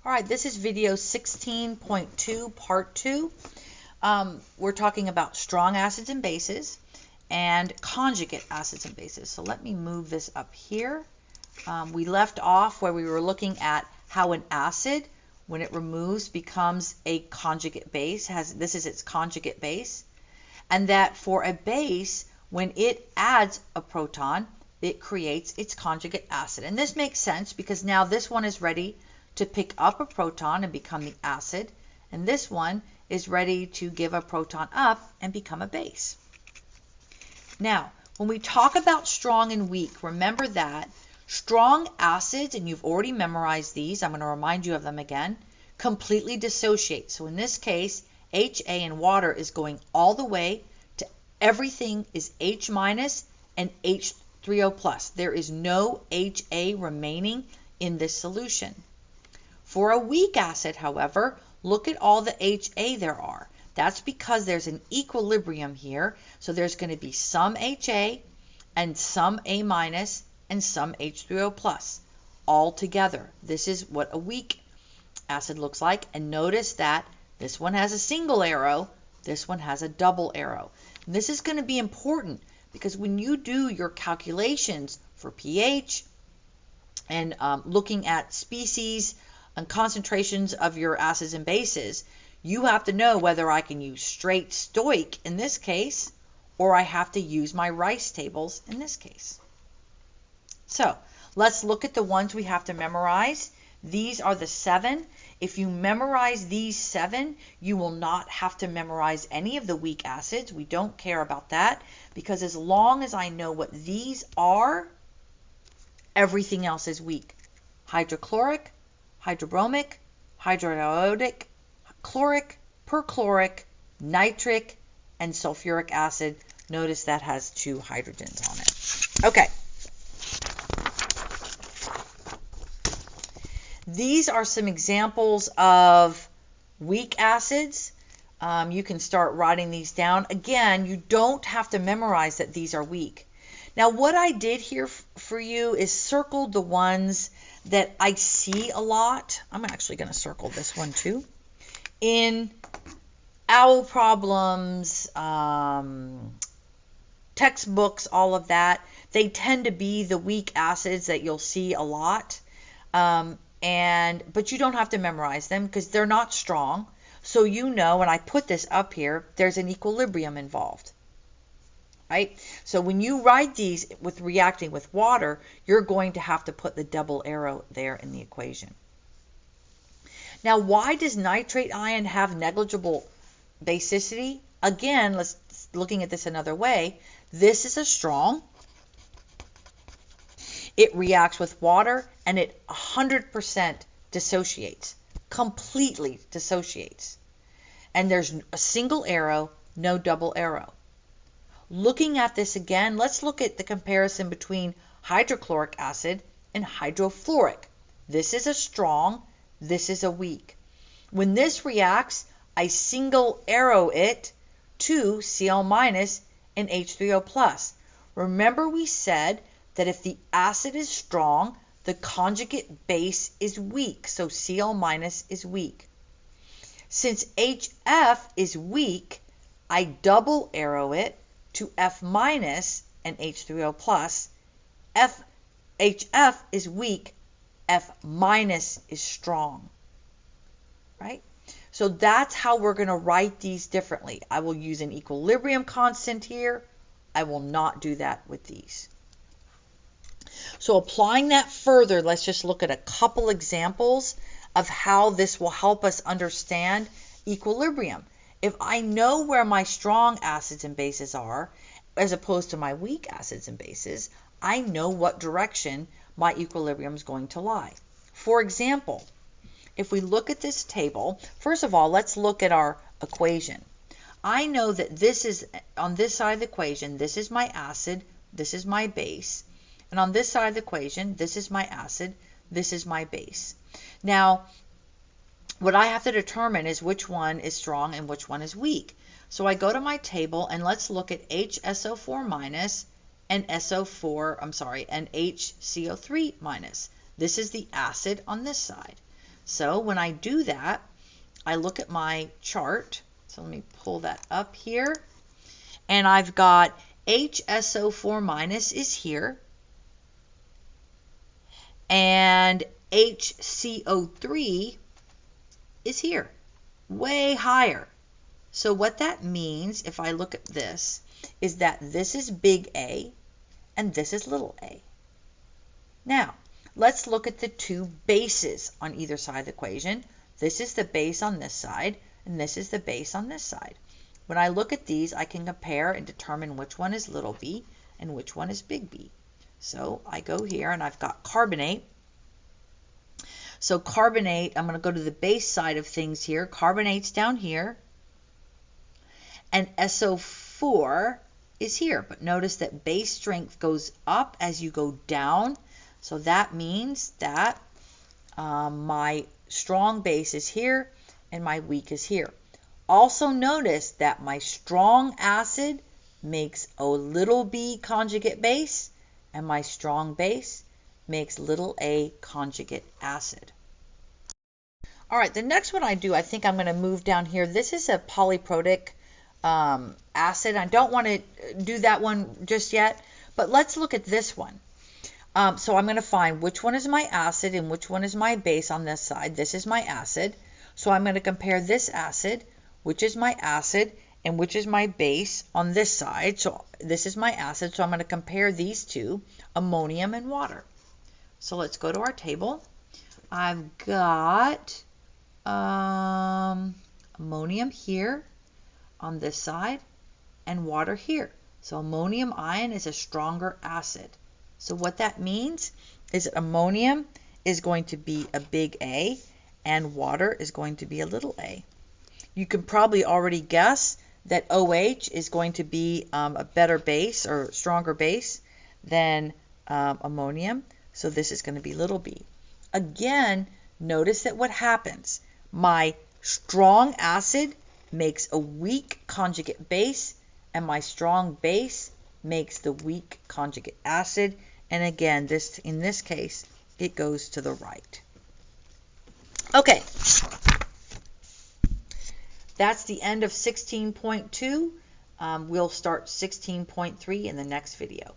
All right, this is video 16.2, part 2. We're talking about strong acids and bases and conjugate acids and bases. So let me move this up here. We left off where we were looking at how an acid, when it removes, becomes a conjugate base. This is its conjugate base. And that for a base, when it adds a proton, it creates its conjugate acid. And this makes sense because now this one is ready to pick up a proton and become the acid, and this one is ready to give a proton up and become a base. Now, when we talk about strong and weak, remember that strong acids, and you've already memorized these, I'm going to remind you of them again, completely dissociate. So in this case, HA in water is going all the way to everything is H minus and H3O plus. There is no HA remaining in this solution. For a weak acid, however, look at all the HA there are. That's because there's an equilibrium here. So there's going to be some HA and some A minus and some H3O plus all together. This is what a weak acid looks like. And notice that this one has a single arrow, this one has a double arrow. And this is going to be important because when you do your calculations for pH and looking at species and concentrations of your acids and bases, you have to know whether I can use straight stoic in this case, or I have to use my Rice tables in this case. So let's look at the ones we have to memorize. These are the 7. If you memorize these 7, you will not have to memorize any of the weak acids. We don't care about that because as long as I know what these are, everything else is weak. Hydrochloric, hydrobromic, hydroiodic, chloric, perchloric, nitric, and sulfuric acid. Notice that has 2 hydrogens on it. Okay. These are some examples of weak acids. You can start writing these down. Again, you don't have to memorize that these are weak. Now, what I did here for you is circled the ones that I see a lot. I'm actually going to circle this one too. In OWL problems, textbooks, all of that, they tend to be the weak acids that you'll see a lot. But you don't have to memorize them because they're not strong. So you know, and I put this up here, there's an equilibrium involved. Right? So when you write these with reacting with water, you're going to have to put the double arrow there in the equation. Now, why does nitrate ion have negligible basicity? Again, looking at this another way. This is a strong. It reacts with water and it 100% dissociates, completely dissociates. And there's a single arrow, no double arrow. Looking at this again, let's look at the comparison between hydrochloric acid and hydrofluoric. This is a strong, this is a weak. When this reacts, I single arrow it to Cl minus and H3O plus. Remember we said that if the acid is strong, the conjugate base is weak, so Cl minus is weak. Since HF is weak, I double arrow it to F minus and H3O plus. HF is weak, F minus is strong, right? So that's how we're going to write these differently. I will use an equilibrium constant here. I will not do that with these. So applying that further, let's just look at a couple examples of how this will help us understand equilibrium. If I know where my strong acids and bases are, as opposed to my weak acids and bases, I know what direction my equilibrium is going to lie. For example, if we look at this table, first of all, let's look at our equation. I know that this is, on this side of the equation, this is my acid, this is my base. And on this side of the equation, this is my acid, this is my base. Now, what I have to determine is which one is strong and which one is weak. So I go to my table and let's look at HSO4 minus and HCO3 minus. This is the acid on this side. So when I do that, I look at my chart. So let me pull that up here. And I've got HSO4 minus is here. And HCO3 is here, way higher. So what that means, if I look at this, is that this is big A and this is little a. Now, let's look at the two bases on either side of the equation. This is the base on this side, and this is the base on this side. When I look at these, I can compare and determine which one is little b and which one is big B. So I go here and I've got carbonate. So carbonate, I'm going to go to the base side of things here. Carbonate's down here. And SO4 is here. But notice that base strength goes up as you go down. So that means that my strong base is here and my weak is here. Also notice that my strong acid makes a little b conjugate base, and my strong base makes little a conjugate acid. All right, the next one I do, I think I'm going to move down here. This is a polyprotic acid. I don't want to do that one just yet, but let's look at this one. So I'm going to find which one is my acid and which one is my base on this side. This is my acid. So I'm going to compare this acid, which is my acid, and which is my base on this side. So this is my acid, so I'm going to compare these two, ammonium and water. So let's go to our table. I've got ammonium here on this side and water here. So ammonium ion is a stronger acid. So what that means is that ammonium is going to be a big A and water is going to be a little a. You can probably already guess that OH is going to be a better base or stronger base than ammonium. So this is going to be little b. Again, notice that what happens, my strong acid makes a weak conjugate base, and my strong base makes the weak conjugate acid. And again, in this case, it goes to the right. Okay, that's the end of 16.2. We'll start 16.3 in the next video.